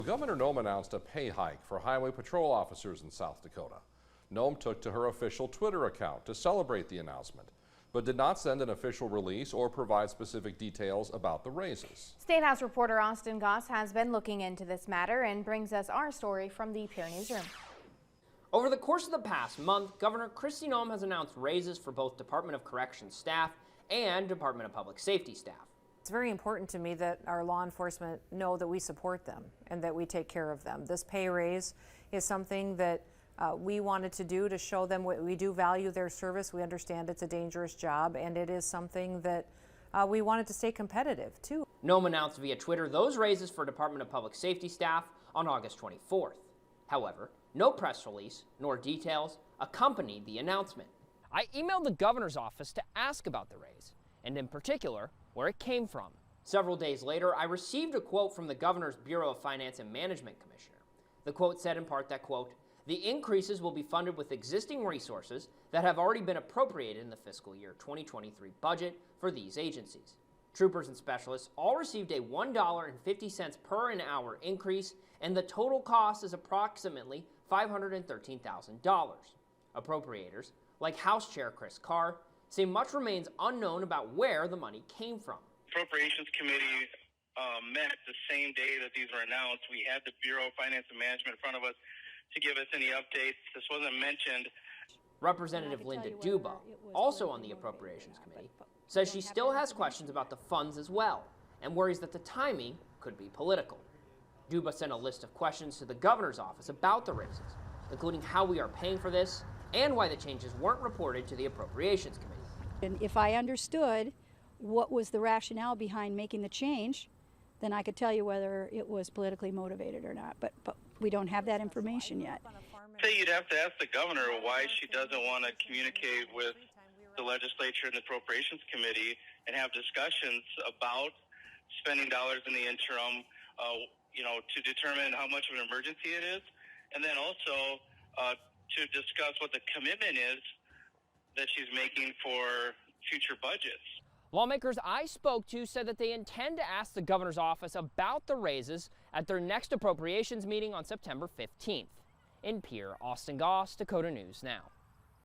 Governor Nome announced a pay hike for highway patrol officers in South Dakota. Nome took to her official Twitter account to celebrate the announcement, but did not send an official release or provide specific details about the raises. State House reporter Austin Goss has been looking into this matter and brings us our story from the Pier Newsroom. Over the course of the past month, Governor Kristi Noem has announced raises for both Department of Corrections staff and Department of Public Safety staff. It's very important to me that our law enforcement know that we support them and that we take care of them. This pay raise is something that we wanted to do to show them we do value their service. We understand it's a dangerous job, and it is something that we wanted to stay competitive too. Noem announced via Twitter those raises for Department of Public Safety staff on August 24th. However, no press release nor details accompanied the announcement. I emailed the governor's office to ask about the raise, and in particular, where it came from. Several days later, I received a quote from the governor's Bureau of Finance and Management Commissioner. The quote said in part that, quote, "The increases will be funded with existing resources that have already been appropriated in the fiscal year 2023 budget for these agencies." Troopers and specialists all received a $1.50 per an hour increase, and the total cost is approximately $513,000. Appropriators, like House Chair Chris Carr, say much remains unknown about where the money came from. Appropriations Committee met the same day that these were announced. We had the Bureau of Finance and Management in front of us to give us any updates. This wasn't mentioned. Representative Linda Duba, also on the Appropriations Committee, says she still has questions about the funds as well and worries that the timing could be political. Duba sent a list of questions to the governor's office about the raises, including how we are paying for this and why the changes weren't reported to the Appropriations Committee. And if I understood what was the rationale behind making the change, then I could tell you whether it was politically motivated or not, but we don't have that information yet. So you'd have to ask the governor why she doesn't want to communicate with the legislature and the Appropriations Committee and have discussions about spending dollars in the interim, to determine how much of an emergency it is, and then also to discuss what the commitment is that she's making for future budgets. Lawmakers I spoke to said that they intend to ask the governor's office about the raises at their next appropriations meeting on September 15th. In Pier, Austin Goss, Dakota News Now.